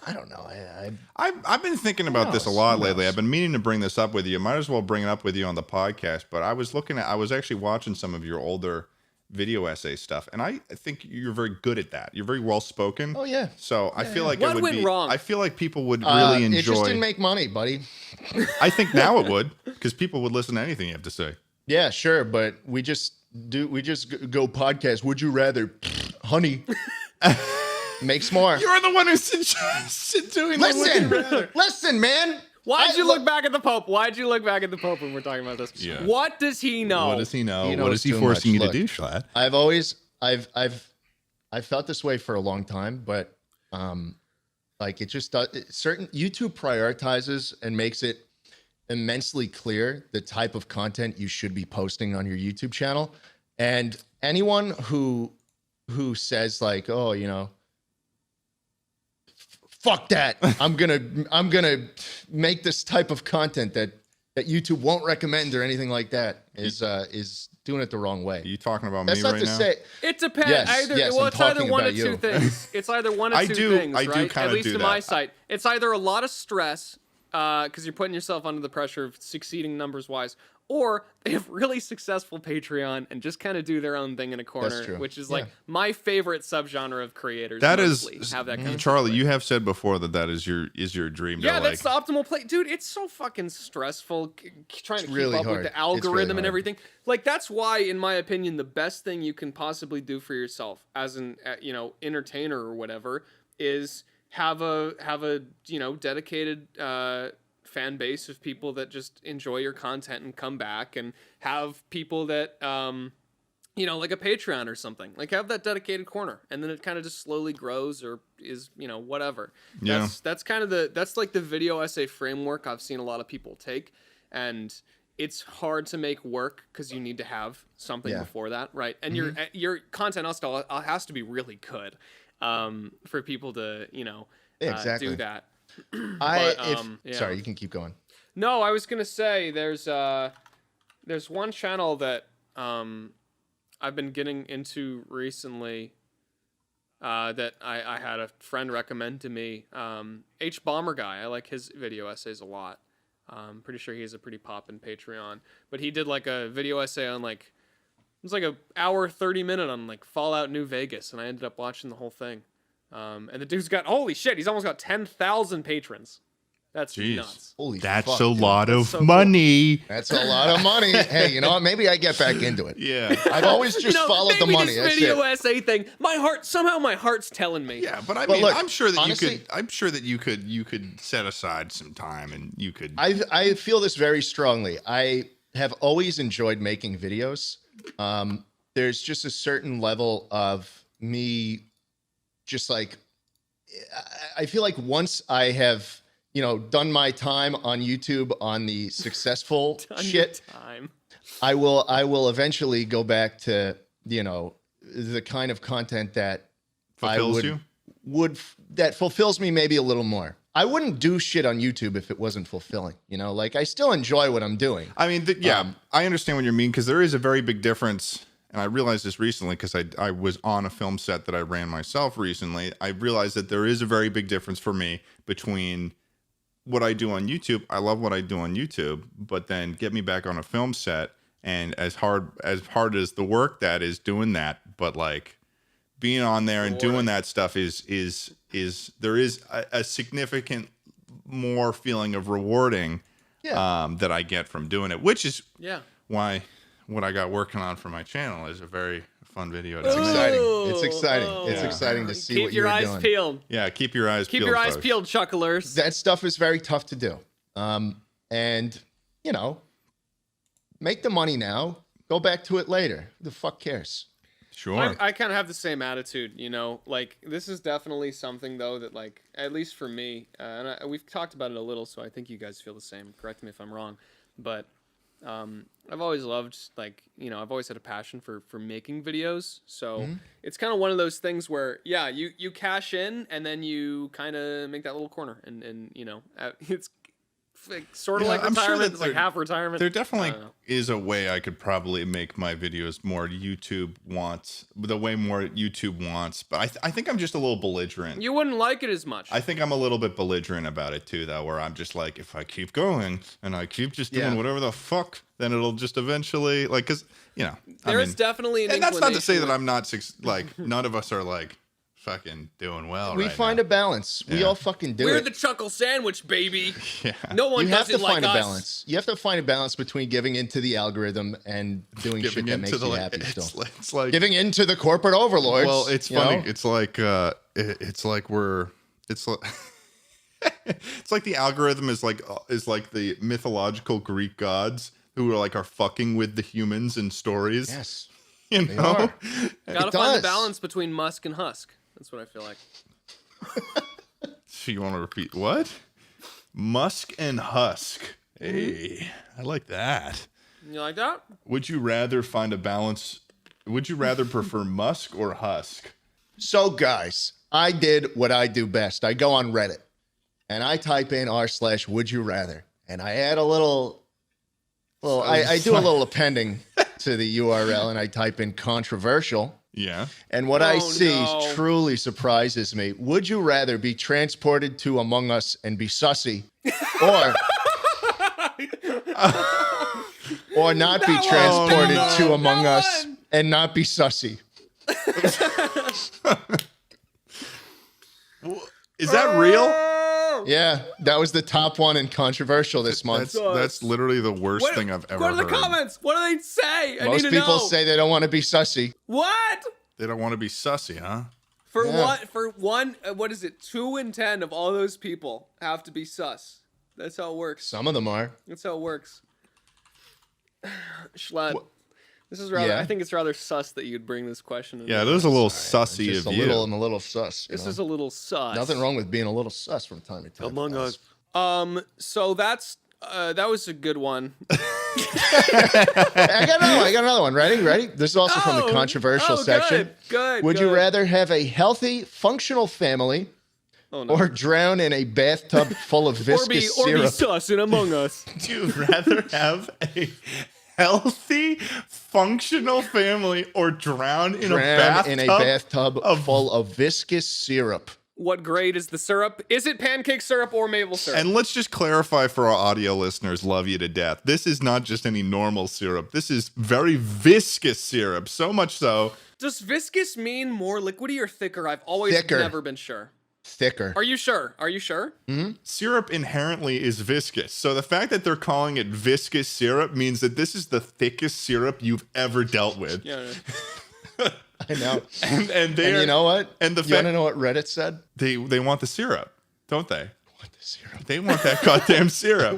I don't know. I've been thinking about this a lot lately. I've been meaning to bring this up with you. Might as well bring it up with you on the podcast. But I was actually watching some of your older video essay stuff, and I think you're very good at that. You're very well spoken. Oh yeah. So I feel like What it would went be. wrong? I feel like people would really enjoy. It just didn't make money, buddy. I think now it would, because people would listen to anything you have to say. Yeah, sure, but we just go podcast. Would you rather, honey? Makes more. You're the one who suggested doing that. Listen, man. Why'd you look back at the Pope? Why'd you look back at the Pope when we're talking about this? Yeah. What does he know? What does he know? He What knows is he too forcing much. you to Look, do, Jschlatt? I've felt this way for a long time, but like it just does. Certain YouTube prioritizes and makes it immensely clear the type of content you should be posting on your YouTube channel, and anyone who says like, oh, you know, fuck that, I'm gonna make this type of content that YouTube won't recommend or anything like that is doing it the wrong way. Are you talking about That's me not right to now? say. It depends. Yes, Well, I'm it's either talking one about of two you. things. It's either one of I two do- things, I do right? kinda At least do to my that. site. It's either a lot of stress, because you're putting yourself under the pressure of succeeding numbers-wise, or they have really successful Patreon and just kind of do their own thing in a corner, true. which is Yeah. like my favorite subgenre of creators. That is, mostly have that kind of Charlie. stuff. You have said before that is your dream. Yeah, to, that's like, the optimal play. Dude, it's so fucking stressful trying to keep really up with hard. the It's really algorithm and hard. everything. Like, that's why, in my opinion, the best thing you can possibly do for yourself as an, entertainer or whatever is have a dedicated fan base of people that just enjoy your content and come back, and have people that, like a Patreon or something. Like, have that dedicated corner, and then it kind of just slowly grows or is, whatever. Yeah. That's kind of that's like the video essay framework I've seen a lot of people take, and it's hard to make work because you need to have something before that, right? And your content also has to be really good for people to, Exactly. do that. Sorry, you can keep going. No, I was gonna say there's one channel that I've been getting into recently that I had a friend recommend to me. H Bomber guy, I like his video essays a lot. I'm pretty sure he has a pretty poppin' Patreon, but he did like a video essay on it was like an hour 30-minute on like Fallout New Vegas, and I ended up watching the whole thing. And the dude's got, holy shit, he's almost got 10,000 patrons. That's nuts. Holy That's fuck, a dude. lot of so money. That's a lot of money. Hey, you know what? Maybe I get back into it. Yeah. I've always just followed the maybe money. This That's video it. essay thing, my heart's telling me. Yeah, but I But mean, look, I'm sure that honestly- you could set aside some time, and you could. I feel this very strongly. I have always enjoyed making videos. There's just a certain level of me, just like, I feel like once I have, done my time on YouTube on the successful shit, I will eventually go back to, the kind of content that Fulfills that fulfills me maybe a little more. I wouldn't do shit on YouTube if it wasn't fulfilling, like I still enjoy what I'm doing. I mean, I understand what you mean, because there is a very big difference. And I realized this recently because I was on a film set that I ran myself recently. I realized that there is a very big difference for me between what I do on YouTube. I love what I do on YouTube, but then get me back on a film set, and as hard as the work that is doing that, but like being on there and doing that stuff is there is a significant more feeling of rewarding that I get from doing it, which is why what I got working on for my channel is a very fun video. It's exciting. It's exciting. It's Yeah. exciting to see Keep what your you're eyes doing. peeled. Yeah, keep your eyes Keep peeled. your eyes folks. peeled, chucklers. That stuff is very tough to do. And, make the money now. Go back to it later. Who the fuck cares? Sure. I kind of have the same attitude, like this is definitely something though that like, at least for me, and we've talked about it a little, so I think you guys feel the same. Correct me if I'm wrong, but I've always loved I've always had a passion for making videos. So it's kind of one of those things where, you cash in and then you kind of make that little corner and it's sort of like I'm sure retirement. that It's like half retirement. There definitely I don't know. is a way I could probably make my videos more YouTube wants, the way more YouTube wants. But I think I'm just a little belligerent. You wouldn't like it as much. I think I'm a little bit belligerent about it too, though, where I'm just like, if I keep going and I keep just doing whatever the fuck, then it'll just eventually, like, because, you know. There is definitely an and that's not to say that inclination. I'm not, like, none of us are, like, fucking doing well We right find now. a balance. We all fucking do We're it. the Chuckle Sandwich, baby. Yeah. No one You have does to it like find a us. balance. You have to find a balance between giving into the algorithm and doing shit that makes you happy still. It's like Giving into the corporate overlords. well, it's you funny. know? It's like it's like it's like it's like the algorithm is like the mythological Greek gods who are fucking with the humans in stories. Yes. You They know? are. Gotta find the balance between Musk and Husk. That's what I feel like. So you want to repeat what? Musk and Husk. Hey, I like that. You like that? Would you rather find a balance? Would you rather prefer Musk or Husk? So, guys, I did what I do best. I go on Reddit and I type in r/would you rather, and I add a little. Well, I do a little appending to the URL, and I type in controversial. Yeah. And what I see no. truly surprises me. Would you rather be transported to Among Us and be sussy, or not be transported to Among Us and not be sussy? Is that real? Yeah, that was the top one in controversial this month. That's literally the worst thing I've ever Go to the heard. comments. What do they say? I Most need to people know. say they don't want to be sussy. What? They don't want to be sussy, huh? For Yeah. what? For one? What is it? 2 in 10 of all those people have to be sus. That's how it works. Some of them are. That's how it works. Jschlatt. This is rather. Yeah. I think it's rather sus that you'd bring this question. Yeah, it is a little sussy Just of a you. little and a little sus. This is a little sus. Nothing wrong with being a little sus from time to time. Among guys. Us. So that's that was a good one. I got another one. Ready? This is also from the controversial section. Good. Would you rather have a healthy, functional family or drown in a bathtub full of viscous or be syrup? sus in Among Us? Would you rather have a healthy, functional family or drown in a bathtub full of viscous syrup? What grade is the syrup? Is it pancake syrup or maple syrup? And let's just clarify for our audio listeners, love you to death. This is not just any normal syrup. This is very viscous syrup. So much so. Does viscous mean more liquidy or thicker? I've always Thicker. never been sure. Thicker. Are you sure? Syrup inherently is viscous. So the fact that they're calling it viscous syrup means that this is the thickest syrup you've ever dealt with. Yeah. I know. And You know what? And the you want to know what Reddit said? they want the syrup, don't they? What the syrup? They want that goddamn syrup.